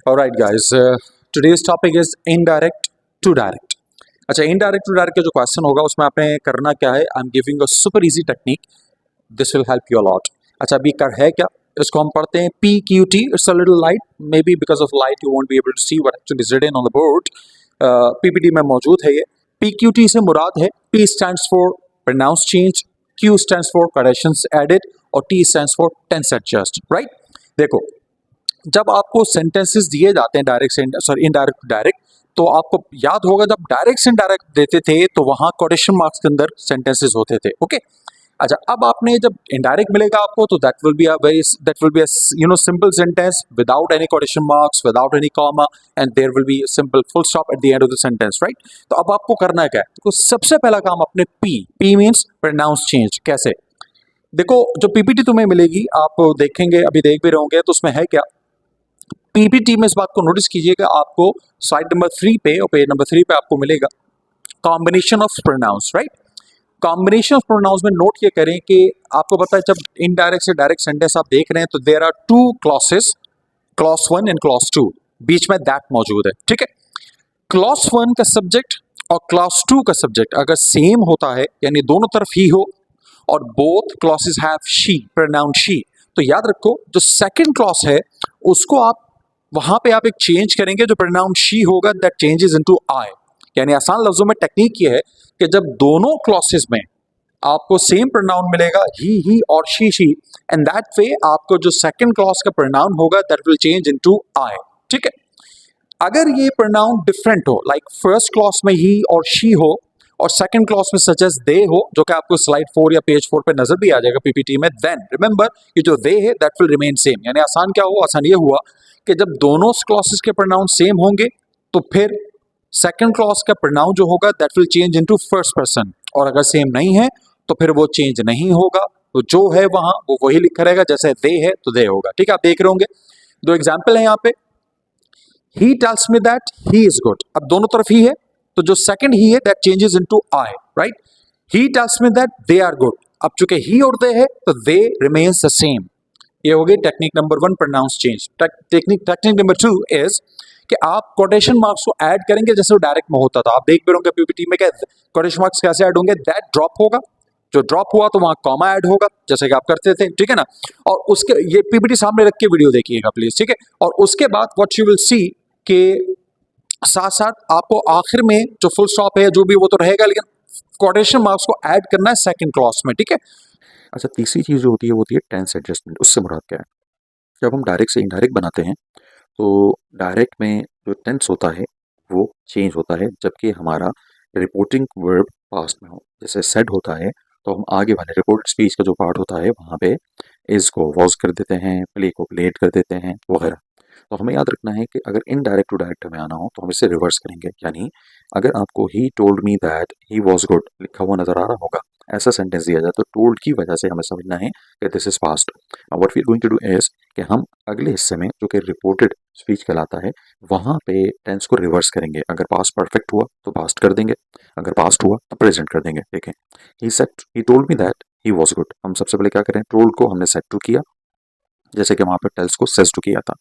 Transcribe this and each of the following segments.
Alright guys, today's topic is indirect to direct. अच्छा, indirect to direct का जो question होगा उसमें आपने करना क्या है? I am giving a super easy technique, this will help you a lot. अच्छा, अभी कर है क्या? इसको हम पढ़ते हैं PQT. It's a little light, maybe because of light you won't be able to see what actually is written on the board. PPT में मौजूद है ये. PQT से मुराद है P stands for pronouns change, Q stands for corrections added और T stands for tense adjust. Right, देखो, जब आपको सेंटेंसेस दिए जाते हैं इनडायरेक्ट डायरेक्ट, तो आपको याद होगा जब डायरेक्ट से इनडायरेक्ट देते थे तो वहां कोटेशन मार्क्स के अंदर सेंटेंसेस होते थे. ओके, अच्छा, अब आपने जब इनडायरेक्ट मिलेगा आपको तो that will be simple sentence without any quotation marks, without any comma, and there will be simple full stop at the end of the sentence. Right, तो अब आपको करना क्या है? तो सबसे पहला काम अपने पी मींस प्रोनाउंस चेंज. कैसे? देखो, जो पीपीटी तुम्हें मिलेगी आप देखेंगे, अभी देख भी रहोगे, तो उसमें है क्या? पीपीटी में इस बात को नोटिस कीजिएगा, आपको स्लाइड नंबर 3 पे और पेज नंबर 3 पे आपको मिलेगा combination of pronouns. Right, combination of pronouns में नोट ये करें कि आपको पता है जब इनडायरेक्ट से डायरेक्ट सेंटेंस आप देख रहे हैं तो there are two clauses, clause 1 and clause 2, बीच में दैट मौजूद है. ठीक है, क्लॉज 1 का सब्जेक्ट और क्लॉज 2 का सब्जेक्ट अगर सेम होता है, यानी दोनों तरफ ही हो, और both clauses have she, pronoun she, तो याद रखो जो सेकंड क्लॉज है उसको आप वहां पे आप एक चेंज करेंगे, जो प्रोनाउन शी होगा दैट चेंजेस इनटू आई. यानी आसान लफ्जों में टेक्निक ये है कि जब दोनों क्लॉसेस में आपको सेम प्रोनाउन मिलेगा, ही और शी, एंड दैट वे आपको जो सेकंड क्लॉज का प्रोनाउन होगा that will change into I. ठीक है, अगर ये प्रोनाउन डिफरेंट हो, लाइक फर्स्ट क्लॉज में ही और शी हो और सेकंड क्लॉज में सच एज दे हो, जो कि आपको स्लाइड 4 या पेज 4 पे नजर भी आ जाएगा पीपीटी में, देन रिमेंबर कि जो दे है दैट विल रिमेन सेम. यानी आसान क्या हुआ? आसान ये हुआ कि जब दोनों क्लॉसेस के प्रोनाउन सेम होंगे तो फिर सेकंड क्लॉज का प्रोनाउन जो होगा that will change into first person, और अगर सेम नहीं है तो फिर वो चेंज नहीं होगा, तो जो है वहां वो वही लिखा रहेगा, जैसे दे है तो दे होगा. ठीक है, आप देख रहे होंगे दो एग्जाम्पल है यहाँ पे. ही tells me that he is good, अब दोनों तरफ ही है तो जो सेकंड ही है that changes into I. Right, he tells me that they are good, अब चूंकि ही और दे है तो दे रिमेन्स द सेम. ये हो गई technique number 1, pronouns change. Technique number 2 is कि आप कोटेशन मार्क्स को ऐड करेंगे जैसे वो डायरेक्ट में होता था. आप देख भी होंगे पीपीटी में, क्या कोटेशन मार्क्स कैसे ऐड होंगे? दैट ड्रॉप होगा, जो ड्रॉप हुआ तो वहां कॉमा ऐड होगा जैसे कि आप करते थे. ठीक है ना, और उसके ये पीपीटी सामने रख के वीडियो देखिएगा प्लीज. ठीक है, और उसके बाद व्हाट यू विल सी के साथ साथ आपको आखिर में जो फुल स्टॉप है जो भी वो तो रहेगा, लेकिन कोटेशन मार्क्स को ऐड करना है सेकंड क्लॉज में. ठीक है, अच्छा, तीसरी चीज़ जो होती है वो होती है टेंस एडजस्टमेंट. उससे मुराद क्या है? जब हम डायरेक्ट से इनडायरेक्ट बनाते हैं तो डायरेक्ट में जो टेंस होता है वो चेंज होता है, जबकि हमारा रिपोर्टिंग वर्ब पास्ट में हो. जैसे सेड होता है तो हम आगे वाले रिपोर्ट स्पीच का जो पार्ट होता है वहाँ पे इज को वॉज कर देते हैं, प्ले को प्लेड कर देते हैं वगैरह. तो हमें याद रखना है कि अगर इनडायरेक्ट टू डायरेक्ट हमें आना हो तो हम इसे रिवर्स करेंगे. यानी अगर आपको he told me that he was good लिखा हुआ नजर आ रहा होगा, ऐसा सेंटेंस दिया जाए तो टोल्ड की वजह से हमें समझना है कि this is past. What we are going to do is कि हम अगले हिस्से में जो कि रिपोर्टेड स्पीच कहलाता है वहाँ पे टेंस को रिवर्स करेंगे. अगर पास्ट परफेक्ट हुआ तो पास्ट कर देंगे, अगर पास्ट हुआ तो प्रेजेंट कर देंगे. देखें, he told me that he was good, हम सबसे पहले क्या करें? टोल्ड को हमने सेड टू किया, जैसे कि वहाँ पर टेल्स को सेज टू किया था.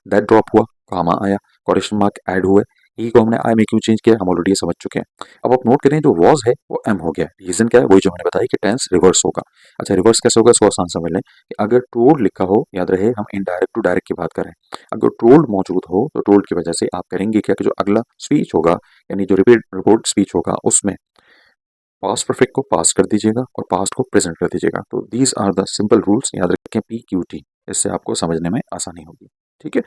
दैट ड्रॉप हुआ, कॉमा आया, क्वेश्चन मार्क ऐड हुए, ई को हमने आई में क्यों चेंज किया हम ऑलरेडी समझ चुके हैं. अब आप नोट करें जो वॉज है वो एम हो गया. रीजन क्या है? वही जो मैंने बताया कि टेंस रिवर्स होगा. अच्छा, रिवर्स कैसे होगा इसको आसान समझ लें कि अगर टोल्ड लिखा हो, याद रहे हम इनडायरेक्ट टू डायरेक्ट की बात करें, अगर टोल्ड मौजूद हो तो टोल्ड की वजह से आप करेंगे क्या कि जो अगला स्पीच होगा यानी जो रिपोर्ट स्पीच होगा उसमें पास्ट परफेक्ट को पास्ट कर दीजिएगा और पास्ट को प्रेजेंट कर दीजिएगा. तो these are the simple rules, याद रखें PQT, इससे आपको समझने में आसानी होगी. ठीक है,